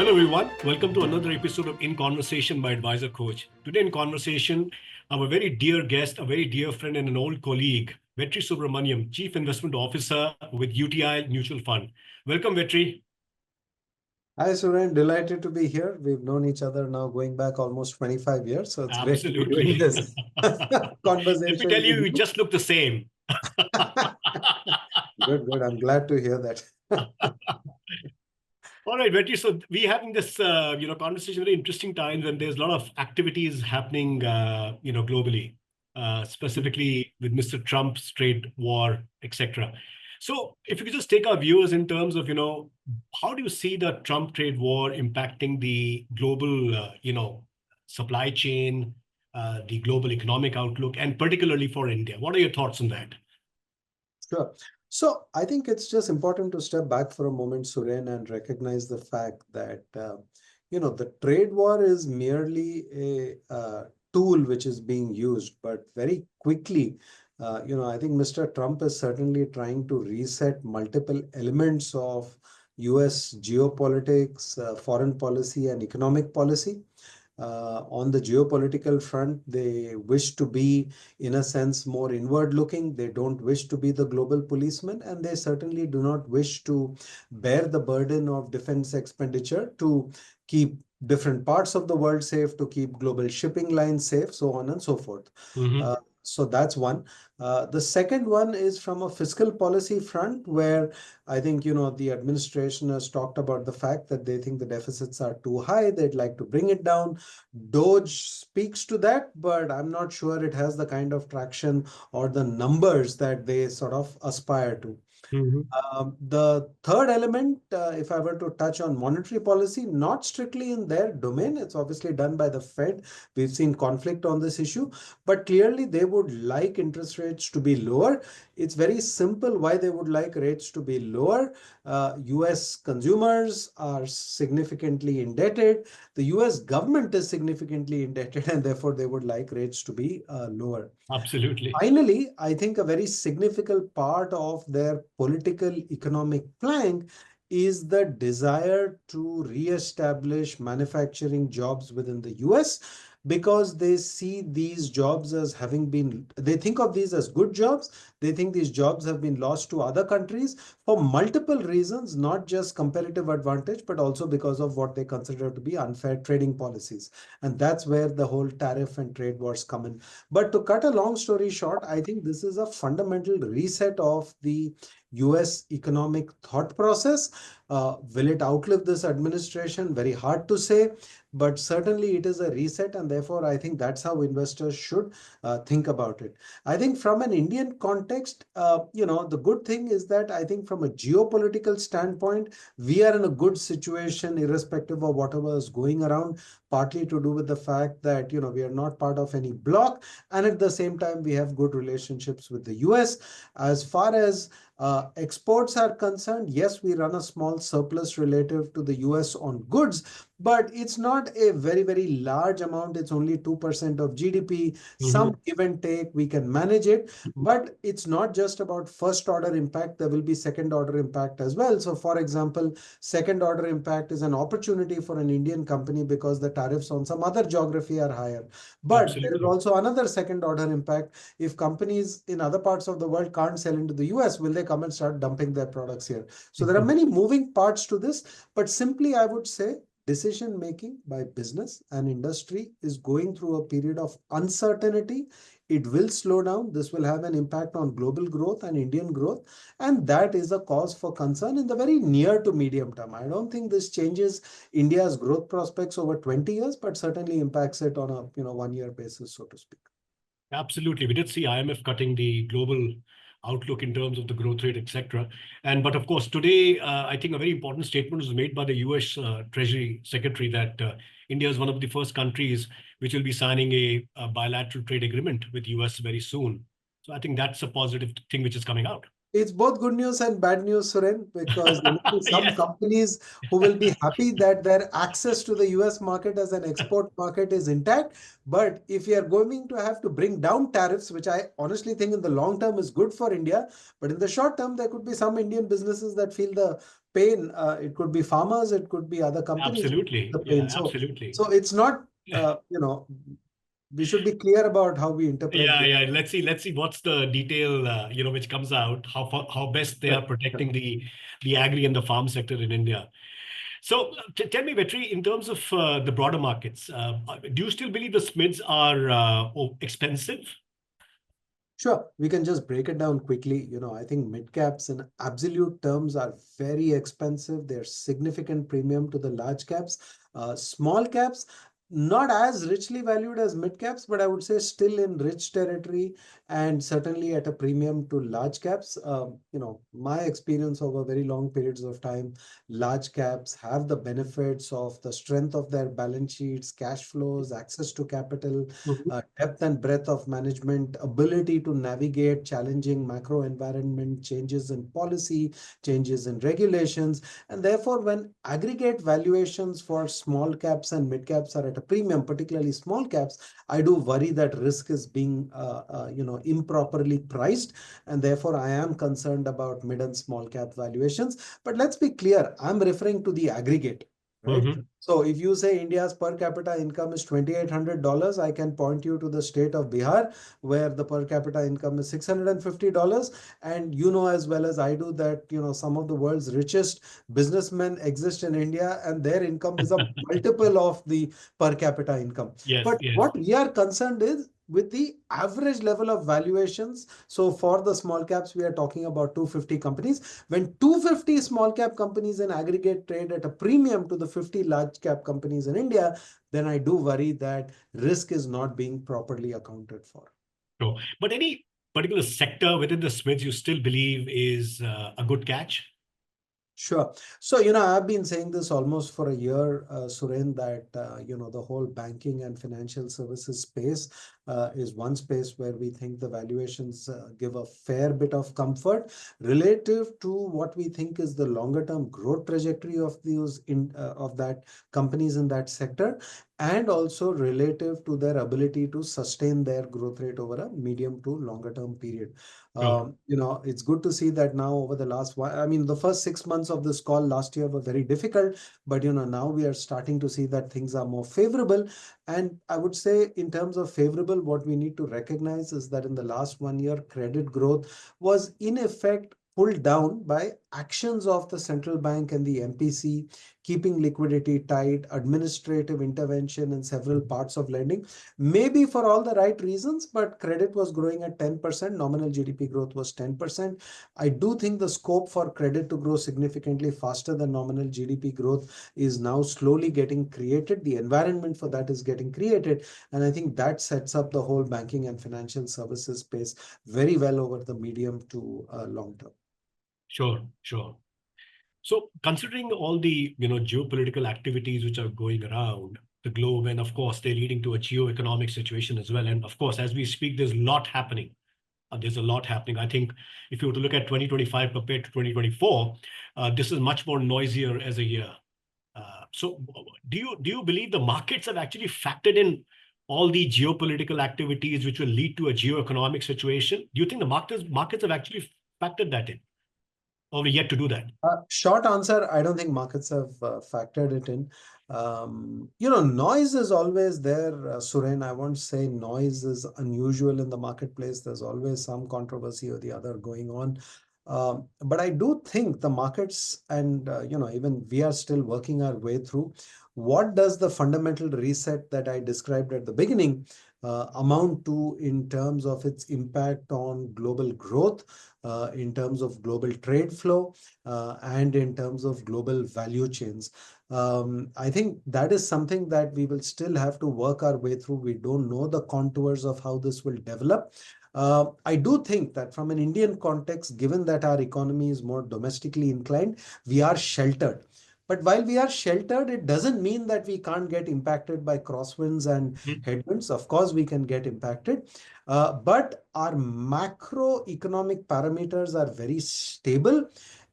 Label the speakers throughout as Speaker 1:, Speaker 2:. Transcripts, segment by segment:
Speaker 1: Hello everyone, welcome to another episode of In Conversation by Advisorkhoj. Today in conversation, our very dear guest, a very dear friend and an old colleague, Vetri Subramaniam, Chief Investment Officer with UTI Mutual Fund. Welcome Vetri.
Speaker 2: Hi, Suren. Delighted to be here. We've known each other now going back almost 25 years. So it's great to be doing
Speaker 1: Absolutely.
Speaker 2: this
Speaker 1: Let me
Speaker 2: conversation
Speaker 1: tell you,
Speaker 2: with
Speaker 1: you
Speaker 2: you.
Speaker 1: just look the same.
Speaker 2: Good. I'm glad to hear that.
Speaker 1: All right, Vetri. So we having this, conversation very interesting times when there's a lot of activities happening, globally, specifically with Mr. Trump's trade war, etc. So if you could just take our viewers in terms of, how do you see the Trump trade war impacting the global, supply chain, the global economic outlook, and particularly for India? What are your thoughts on that?
Speaker 2: Sure. So I think it's just important to step back for a moment, Suren, and recognize the fact that, the trade war is merely a tool which is being used, but very quickly, I think Mr. Trump is certainly trying to reset multiple elements of US geopolitics, foreign policy, and economic policy. On the geopolitical front, they wish to be, in a sense, more inward looking. They don't wish to be the global policeman, and they certainly do not wish to bear the burden of defense expenditure to keep different parts of the world safe, to keep global shipping lines safe, so on and so forth.
Speaker 1: Mm-hmm.
Speaker 2: So that's one. The second one is from a fiscal policy front, where I think, the administration has talked about the fact that they think the deficits are too high. They'd like to bring it down. Doge speaks to that, but I'm not sure it has the kind of traction or the numbers that they sort of aspire to.
Speaker 1: Mm-hmm.
Speaker 2: The third element, if I were to touch on monetary policy, not strictly in their domain, it's obviously done by the Fed. We've seen conflict on this issue, but clearly they would like interest rates to be lower. It's very simple why they would like rates to be lower. US consumers are significantly indebted. The US government is significantly indebted, and therefore they would like rates to be lower.
Speaker 1: Absolutely.
Speaker 2: Finally, I think a very significant part of their political economic plank is the desire to re-establish manufacturing jobs within the US, because they see these jobs as they think of these as good jobs. They think these jobs have been lost to other countries for multiple reasons, not just comparative advantage, but also because of what they consider to be unfair trading policies. And that's where the whole tariff and trade wars come in. But to cut a long story short, I think this is a fundamental reset of the US economic thought process. Will it outlive this administration? Very hard to say, but certainly it is a reset, and therefore I think that's how investors should think about it. I think from an Indian context, the good thing is that I think from a geopolitical standpoint, we are in a good situation irrespective of whatever is going around, partly to do with the fact that, we are not part of any bloc, and at the same time, we have good relationships with the US. As far as exports are concerned, yes, we run a small surplus relative to the US on goods, but it's not a very, very large amount. It's only 2% of GDP. Some give and take, we can manage it. But it's not just about first order impact. There will be second order impact as well. So for example, second order impact is an opportunity for an Indian company because the tariffs on some other geography are higher. But there is
Speaker 1: Absolutely.
Speaker 2: also another second order impact. If companies in other parts of the world can't sell into the US, will they come and start dumping their products here? So there are many moving parts to this, but simply I would say decision making by business and industry is going through a period of uncertainty. It will slow down. This will have an impact on global growth and Indian growth. And that is a cause for concern in the very near to medium term. I don't think this changes India's growth prospects over 20 years, but certainly impacts it on a 1 year basis, so to speak.
Speaker 1: Absolutely. We did see IMF cutting the global outlook in terms of the growth rate, etc. But of course, today, I think a very important statement was made by the US Treasury Secretary that India is one of the first countries which will be signing a bilateral trade agreement with US very soon. So I think that's a positive thing which is coming out.
Speaker 2: It's both good news and bad news, Suren, because there will be some
Speaker 1: Yes,
Speaker 2: companies who will be happy that their access to the US market as an export market is intact. But if you are going to have to bring down tariffs, which I honestly think in the long term is good for India, but in the short term, there could be some Indian businesses that feel the pain. It could be farmers, it could be other companies who feel
Speaker 1: absolutely.
Speaker 2: the
Speaker 1: Yeah,
Speaker 2: pain.
Speaker 1: absolutely.
Speaker 2: So it's not, we should be clear about how we interpret
Speaker 1: Yeah,
Speaker 2: this.
Speaker 1: yeah. Let's see what's the detail, which comes out, how best they are protecting the agri and the farm sector in India. So tell me, Vetri, in terms of the broader markets, do you still believe the SMIDs are expensive?
Speaker 2: Sure, we can just break it down quickly. I think mid caps in absolute terms are very expensive. They're significant premium to the large caps. Small caps, not as richly valued as mid caps, but I would say still in rich territory and certainly at a premium to large caps. My experience over very long periods of time, large caps have the benefits of the strength of their balance sheets, cash flows, access to capital,
Speaker 1: Mhm.
Speaker 2: depth and breadth of management, ability to navigate challenging macro environment, changes in policy, changes in regulations. And therefore, when aggregate valuations for small caps and mid caps are at a premium, particularly small caps, I do worry that risk is being improperly priced. And therefore, I am concerned about mid and small cap valuations. But let's be clear, I'm referring to the aggregate. Right.
Speaker 1: Mhm.
Speaker 2: So if you say India's per capita income is $2,800, I can point you to the state of Bihar, where the per capita income is $650. And you know as well as I do that, some of the world's richest businessmen exist in India, and their income is a multiple of the per capita income.
Speaker 1: Yes,
Speaker 2: But
Speaker 1: yes.
Speaker 2: what we are concerned is with the average level of valuations. So for the small caps, we are talking about 250 companies. When 250 small cap companies in aggregate trade at a premium to the 50 large cap companies in India, then I do worry that risk is not being properly accounted for.
Speaker 1: Sure. But any particular sector within the SMIDs you still believe is a good catch?
Speaker 2: Sure. So, I've been saying this almost for a year, Suren, that, the whole banking and financial services space is one space where we think the valuations give a fair bit of comfort relative to what we think is the longer term growth trajectory of of that companies in that sector, and also relative to their ability to sustain their growth rate over a medium to longer term period.
Speaker 1: Sure.
Speaker 2: It's good to see that now over the last one, I mean, the first 6 months of this call last year were very difficult, but now we are starting to see that things are more favorable. And I would say, in terms of favorable, what we need to recognize is that in the last 1 year, credit growth was in effect pulled down by actions of the central bank and the MPC, keeping liquidity tight, administrative intervention in several parts of lending, maybe for all the right reasons, but credit was growing at 10%, nominal GDP growth was 10%. I do think the scope for credit to grow significantly faster than nominal GDP growth is now slowly getting created. The environment for that is getting created. And I think that sets up the whole banking and financial services space very well over the medium to long term.
Speaker 1: Sure, sure. So considering all the geopolitical activities which are going around the globe, and of course they're leading to a geo-economic situation as well. And of course, as we speak, there's a lot happening. There's a lot happening. I think if you were to look at 2025 compared to 2024, this is much more noisier as a year. So do you believe the markets have actually factored in all the geopolitical activities which will lead to a geo-economic situation? Do you think the markets have actually factored that in, or we yet to do that?
Speaker 2: Short answer, I don't think markets have factored it in. Noise is always there, Suren. I won't say noise is unusual in the marketplace. There's always some controversy or the other going on. But I do think the markets and, even we are still working our way through. What does the fundamental reset that I described at the beginning amount to in terms of its impact on global growth, in terms of global trade flow? And in terms of global value chains. I think that is something that we will still have to work our way through. We don't know the contours of how this will develop. I do think that from an Indian context, given that our economy is more domestically inclined, we are sheltered. But while we are sheltered, it doesn't mean that we can't get impacted by crosswinds and
Speaker 1: Mhm.
Speaker 2: headwinds. Of course, we can get impacted, but our macroeconomic parameters are very stable.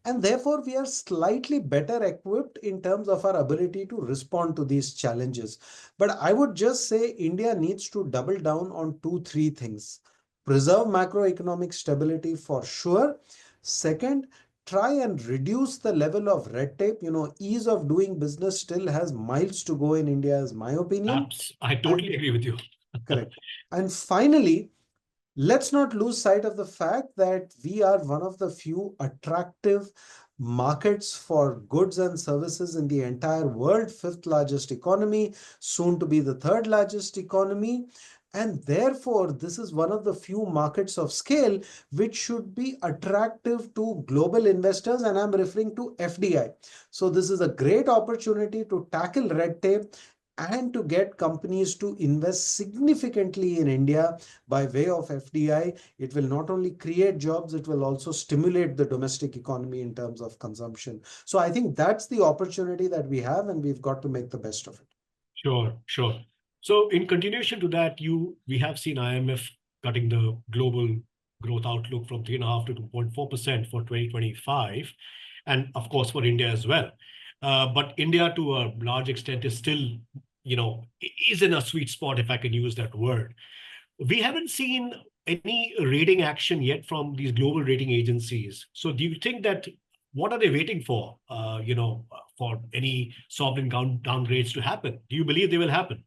Speaker 2: And therefore, we are slightly better equipped in terms of our ability to respond to these challenges. But I would just say India needs to double down on two, three things. Preserve macroeconomic stability for sure. Second, try and reduce the level of red tape. Ease of doing business still has miles to go in India, is my opinion.
Speaker 1: I
Speaker 2: And
Speaker 1: totally agree with you.
Speaker 2: correct. And finally, let's not lose sight of the fact that we are one of the few attractive markets for goods and services in the entire world, fifth largest economy, soon to be the third largest economy. And therefore, this is one of the few markets of scale which should be attractive to global investors. And I'm referring to FDI. So, this is a great opportunity to tackle red tape and to get companies to invest significantly in India by way of FDI. It will not only create jobs, it will also stimulate the domestic economy in terms of consumption. So I think that's the opportunity that we have, and we've got to make the best of it.
Speaker 1: Sure, sure. So in continuation to that, we have seen IMF cutting the global growth outlook from 3.5 to 2.4% for 2025, and of course for India as well. But India, to a large extent, is still, is in a sweet spot, if I can use that word. We haven't seen any rating action yet from these global rating agencies. So do you think that what are they waiting for any sovereign downgrades to happen? Do you believe they will happen?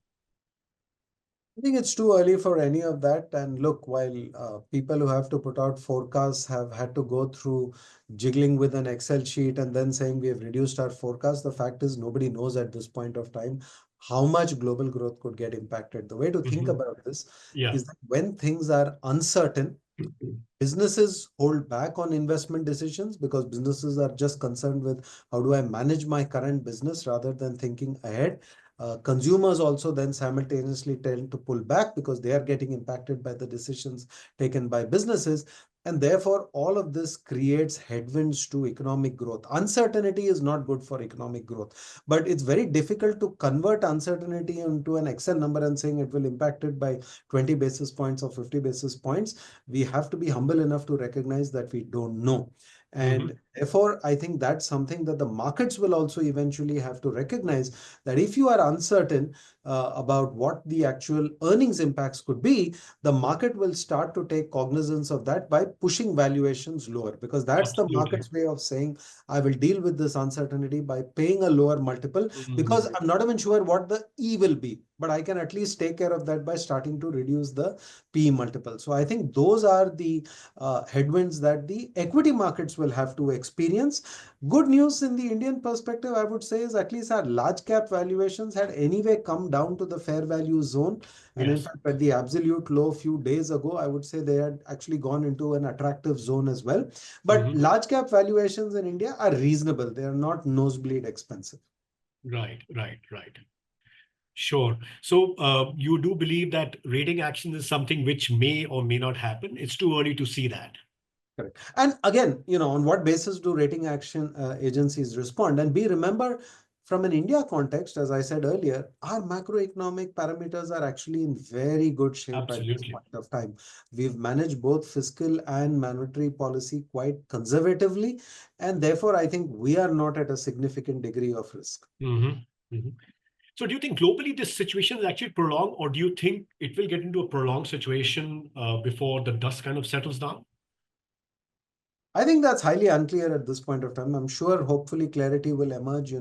Speaker 2: I think it's too early for any of that. And look, while people who have to put out forecasts have had to go through jiggling with an Excel sheet and then saying we have reduced our forecast, the fact is nobody knows at this point of time how much global growth could get impacted. The way to think
Speaker 1: Mhm.
Speaker 2: about this
Speaker 1: Yeah.
Speaker 2: is that when things are uncertain, businesses hold back on investment decisions because businesses are just concerned with how do I manage my current business rather than thinking ahead. Consumers also then simultaneously tend to pull back because they are getting impacted by the decisions taken by businesses. And therefore, all of this creates headwinds to economic growth. Uncertainty is not good for economic growth, but it's very difficult to convert uncertainty into an Excel number and saying it will impact it by 20 basis points or 50 basis points. We have to be humble enough to recognize that we don't know. And
Speaker 1: Mhm.
Speaker 2: therefore, I think that's something that the markets will also eventually have to recognize that if you are uncertain about what the actual earnings impacts could be, the market will start to take cognizance of that by pushing valuations lower, because that's the
Speaker 1: Absolutely.
Speaker 2: market's way of saying, I will deal with this uncertainty by paying a lower multiple because
Speaker 1: Mhm.
Speaker 2: I'm not even sure what the E will be, but I can at least take care of that by starting to reduce the P multiple. So I think those are the headwinds that the equity markets will have to experience. Good news in the Indian perspective, I would say, is at least our large cap valuations had anyway come down to the fair value zone. And in
Speaker 1: Yes.
Speaker 2: fact, at the absolute low few days ago, I would say they had actually gone into an attractive zone as well. But
Speaker 1: Mhm.
Speaker 2: large cap valuations in India are reasonable. They are not nosebleed expensive.
Speaker 1: Right, right, right. Sure. So you do believe that rating action is something which may or may not happen. It's too early to see that.
Speaker 2: Correct. And again, on what basis do rating action agencies respond? And we remember from an India context, as I said earlier, our macroeconomic parameters are actually in very good shape at this
Speaker 1: Absolutely.
Speaker 2: point of time. We've managed both fiscal and monetary policy quite conservatively. And therefore, I think we are not at a significant degree of risk.
Speaker 1: Mhm. Mhm. So do you think globally this situation is actually prolonged, or do you think it will get into a prolonged situation before the dust kind of settles down?
Speaker 2: I think that's highly unclear at this point of time. I'm sure hopefully clarity will emerge.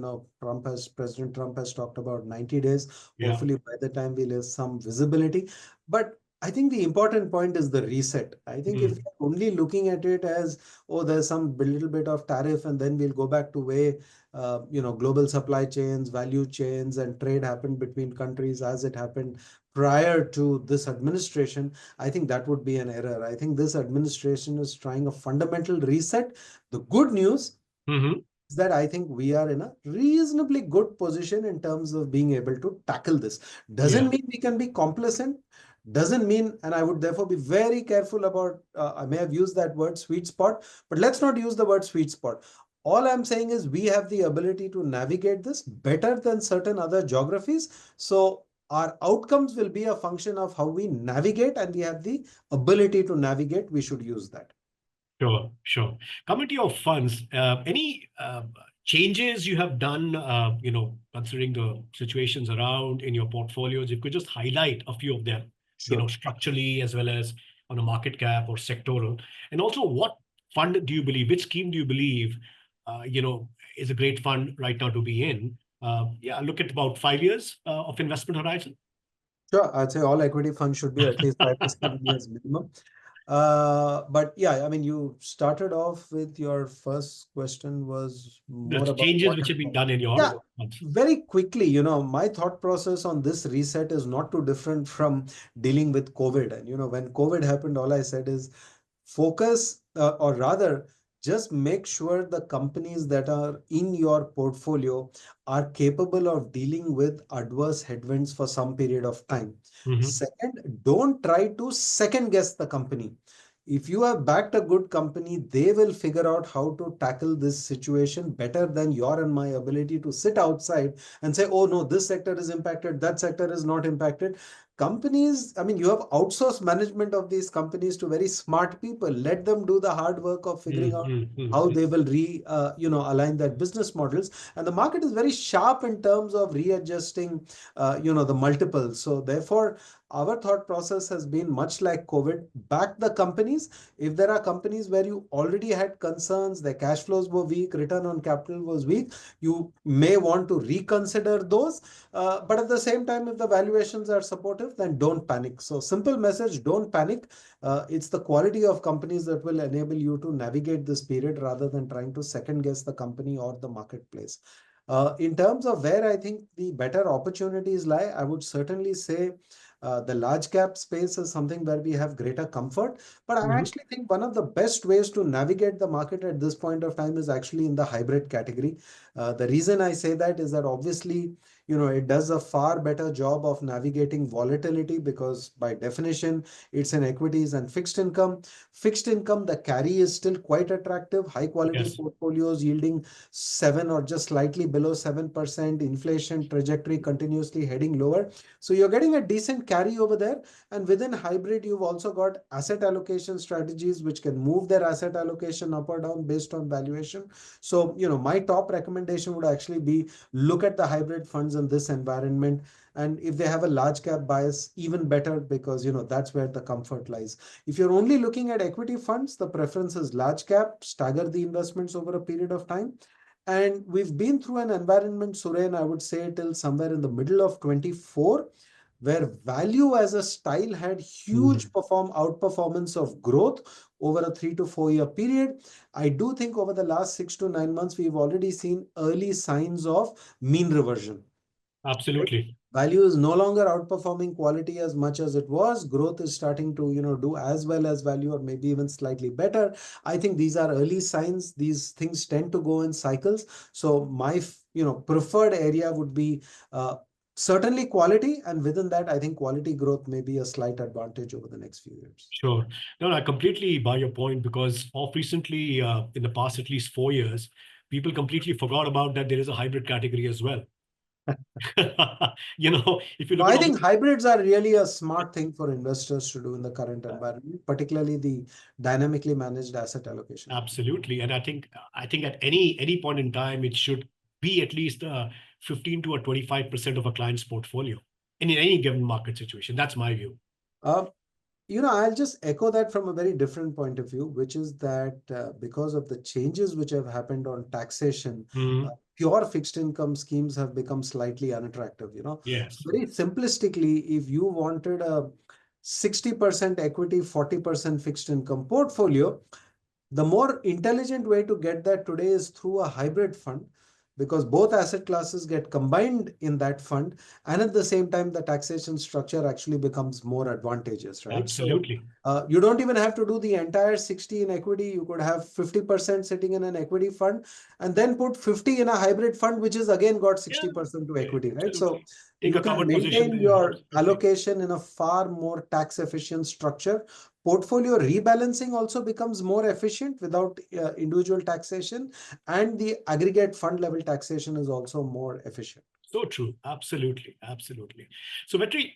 Speaker 2: President Trump has talked about 90 days.
Speaker 1: Yeah.
Speaker 2: Hopefully by the time we'll have some visibility. But I think the important point is the reset. I think if
Speaker 1: Mm.
Speaker 2: you're only looking at it as, oh, there's some little bit of tariff and then we'll go back to way, global supply chains, value chains, and trade happened between countries as it happened prior to this administration, I think that would be an error. I think this administration is trying a fundamental reset. The good news
Speaker 1: Hmm.
Speaker 2: is that I think we are in a reasonably good position in terms of being able to tackle this. Doesn't
Speaker 1: Yeah.
Speaker 2: mean we can be complacent. Doesn't mean, and I would therefore be very careful about, I may have used that word sweet spot, but let's not use the word sweet spot. All I'm saying is we have the ability to navigate this better than certain other geographies. So our outcomes will be a function of how we navigate, and we have the ability to navigate. We should use that.
Speaker 1: Sure, sure. Coming to your funds, any changes you have done, considering the situations around in your portfolios? If you could just highlight a few of them,
Speaker 2: Sure.
Speaker 1: structurally as well as on a market cap or sectoral. And also, what fund do you believe, which scheme do you believe, is a great fund right now to be in? Yeah, look at about 5 years of investment horizon.
Speaker 2: Sure. I'd say all equity funds should be at least 5 to 7 years minimum. But yeah, I mean, you started off with your first question was
Speaker 1: The
Speaker 2: more about
Speaker 1: changes
Speaker 2: what
Speaker 1: which have been
Speaker 2: happened.
Speaker 1: done in
Speaker 2: Yeah,
Speaker 1: your funds.
Speaker 2: very quickly, my thought process on this reset is not too different from dealing with COVID. And, when COVID happened, all I said is focus, or rather, just make sure the companies that are in your portfolio are capable of dealing with adverse headwinds for some period of time.
Speaker 1: Mhm.
Speaker 2: Second, don't try to second guess the company. If you have backed a good company, they will figure out how to tackle this situation better than your and my ability to sit outside and say, oh no, this sector is impacted, that sector is not impacted. Companies, I mean, you have outsourced management of these companies to very smart people. Let them do the hard work of figuring out how they will align their business models. And the market is very sharp in terms of readjusting, the multiples. So therefore, our thought process has been much like COVID. Back the companies. If there are companies where you already had concerns, their cash flows were weak, return on capital was weak, you may want to reconsider those. But at the same time, if the valuations are supportive, then don't panic. So simple message, don't panic. It's the quality of companies that will enable you to navigate this period rather than trying to second guess the company or the marketplace. In terms of where I think the better opportunities lie, I would certainly say the large cap space is something where we have greater comfort. But I
Speaker 1: Mhm.
Speaker 2: actually think one of the best ways to navigate the market at this point of time is actually in the hybrid category. The reason I say that is that obviously, it does a far better job of navigating volatility because by definition, it's in equities and fixed income. Fixed income, the carry is still quite attractive. High quality
Speaker 1: Yes,
Speaker 2: portfolios yielding 7 or just slightly below 7%. Inflation trajectory continuously heading lower. So you're getting a decent carry over there. And within hybrid, you've also got asset allocation strategies which can move their asset allocation up or down based on valuation. So, my top recommendation would actually be look at the hybrid funds in this environment. And if they have a large cap bias, even better because, that's where the comfort lies. If you're only looking at equity funds, the preference is large cap, stagger the investments over a period of time. And we've been through an environment, Suren, I would say till somewhere in the middle of 24, where value as a style had huge
Speaker 1: Mhm.
Speaker 2: outperformance of growth over a 3 to 4 year period. I do think over the last 6 to 9 months, we've already seen early signs of mean reversion. Right?
Speaker 1: Absolutely.
Speaker 2: Value is no longer outperforming quality as much as it was. Growth is starting to, do as well as value or maybe even slightly better. I think these are early signs. These things tend to go in cycles. So my, preferred area would be certainly quality. And within that, I think quality growth may be a slight advantage over the next few years.
Speaker 1: Sure. No, I completely buy your point because of recently, in the past at least 4 years, people completely forgot about that there is a hybrid category as well. If you
Speaker 2: No,
Speaker 1: look at
Speaker 2: I
Speaker 1: all
Speaker 2: think
Speaker 1: the,
Speaker 2: hybrids are really a smart thing for investors to do in the current environment, particularly the dynamically managed asset allocation.
Speaker 1: absolutely, and I think at any point in time, it should be at least 15 to a 25% of a client's portfolio in any given market situation. That's my view.
Speaker 2: Uh, I'll just echo that from a very different point of view, which is that because of the changes which have happened on taxation,
Speaker 1: Mhm.
Speaker 2: pure fixed income schemes have become slightly unattractive. So
Speaker 1: Yes,
Speaker 2: very simplistically, if you wanted a 60% equity, 40% fixed income portfolio, the more intelligent way to get that today is through a hybrid fund because both asset classes get combined in that fund. And at the same time, the taxation structure actually becomes more advantageous, right? So
Speaker 1: absolutely.
Speaker 2: you don't even have to do the entire 60 in equity. You could have 50% sitting in an equity fund and then put 50 in a hybrid fund, which is again got
Speaker 1: Yeah,
Speaker 2: 60% to equity, right? So
Speaker 1: absolutely. Take
Speaker 2: you
Speaker 1: a
Speaker 2: can
Speaker 1: covered position
Speaker 2: maintain
Speaker 1: there.
Speaker 2: your
Speaker 1: Absolutely.
Speaker 2: allocation in a far more tax efficient structure portfolio rebalancing also becomes more efficient without individual taxation, and the aggregate fund level taxation is also more efficient.
Speaker 1: So true. Absolutely. Absolutely. So, Vetri,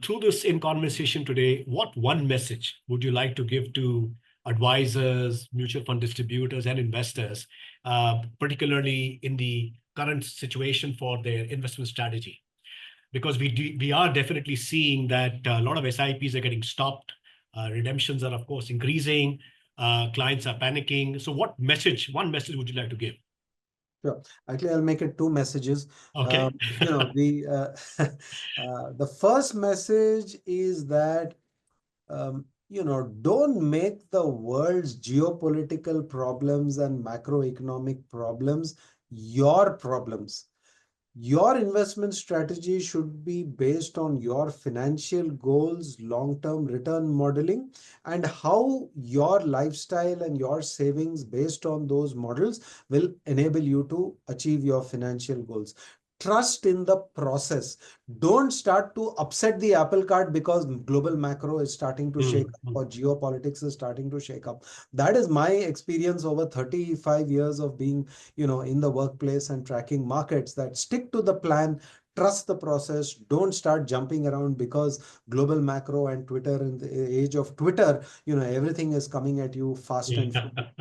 Speaker 1: through this in conversation today, what one message would you like to give to advisors, mutual fund distributors, and investors, particularly in the current situation for their investment strategy? Because we are definitely seeing that a lot of SIPs are getting stopped. Redemptions are, of course, increasing. Clients are panicking. So, one message would you like to give?
Speaker 2: Sure. Actually, I'll make it two messages.
Speaker 1: Okay.
Speaker 2: The first message is that don't make the world's geopolitical problems and macroeconomic problems your problems. Your investment strategy should be based on your financial goals, long-term return modeling, and how your lifestyle and your savings based on those models will enable you to achieve your financial goals. Trust in the process. Don't start to upset the apple cart because global macro is starting to shake up or geopolitics is starting to shake up. That is my experience over 35 years of being in the workplace and tracking markets, that stick to the plan, trust the process, don't start jumping around because global macro and Twitter, in the age of Twitter, everything is coming at you fast and
Speaker 1: Yeah.
Speaker 2: furious.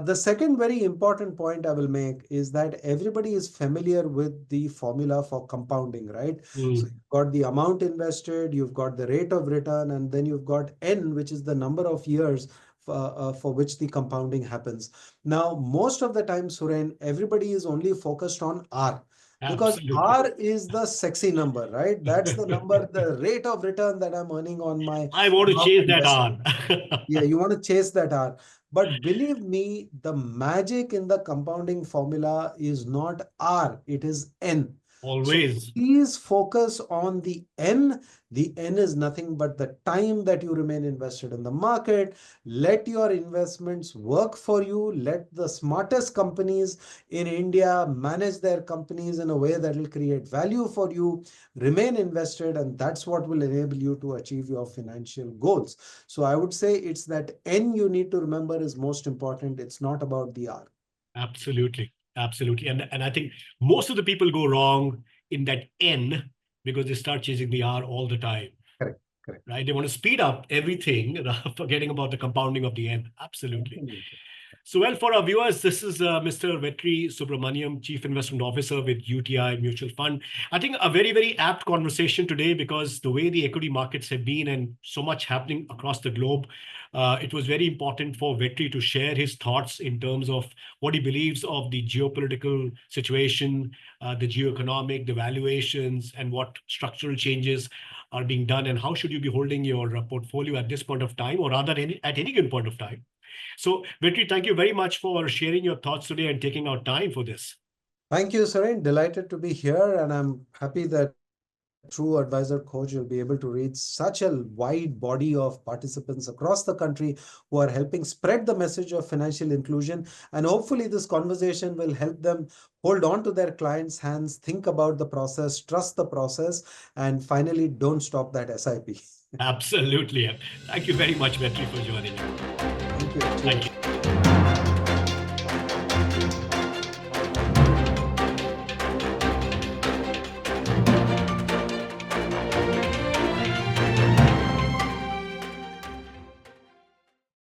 Speaker 2: The second very important point I will make is that everybody is familiar with the formula for compounding, right? So
Speaker 1: Mm.
Speaker 2: you've got the amount invested, you've got the rate of return, and then you've got N, which is the number of years for which the compounding happens. Now, most of the time, Suren, everybody is only focused on R. Because
Speaker 1: Absolutely.
Speaker 2: R is the sexy number, right? That's the number, the rate of return that I'm earning on my
Speaker 1: I want to
Speaker 2: amount
Speaker 1: chase that
Speaker 2: invested.
Speaker 1: on.
Speaker 2: Yeah, you want to chase that R. But believe me, the magic in the compounding formula is not R, it is N. So
Speaker 1: Always.
Speaker 2: please focus on the N. The N is nothing but the time that you remain invested in the market. Let your investments work for you. Let the smartest companies in India manage their companies in a way that will create value for you. Remain invested, and that's what will enable you to achieve your financial goals. So I would say it's that N you need to remember is most important. It's not about the R.
Speaker 1: Absolutely. Absolutely. And I think most of the people go wrong in that N because they start chasing the R all the time.
Speaker 2: Correct. Correct.
Speaker 1: Right? They want to speed up everything, forgetting about the compounding of the N. Absolutely.
Speaker 2: Absolutely.
Speaker 1: So, well, for our viewers, this is Mr. Vetri Subramaniam, Chief Investment Officer with UTI Mutual Fund. I think a very, very apt conversation today because the way the equity markets have been and so much happening across the globe, it was very important for Vetri to share his thoughts in terms of what he believes of the geopolitical situation, the geoeconomic, the valuations, and what structural changes are being done, and how should you be holding your portfolio at this point of time, or rather at any given point of time. So, Vetri, thank you very much for sharing your thoughts today and taking our time for this.
Speaker 2: Thank you, Saren. Delighted to be here, and I'm happy that through Advisorkhoj, you'll be able to reach such a wide body of participants across the country who are helping spread the message of financial inclusion. And hopefully this conversation will help them hold on to their clients' hands, think about the process, trust the process, and finally, don't stop that SIP.
Speaker 1: Absolutely. Thank you very much, Vetri, for joining.
Speaker 2: Thank you.
Speaker 1: Thank
Speaker 2: Cheers.
Speaker 1: you.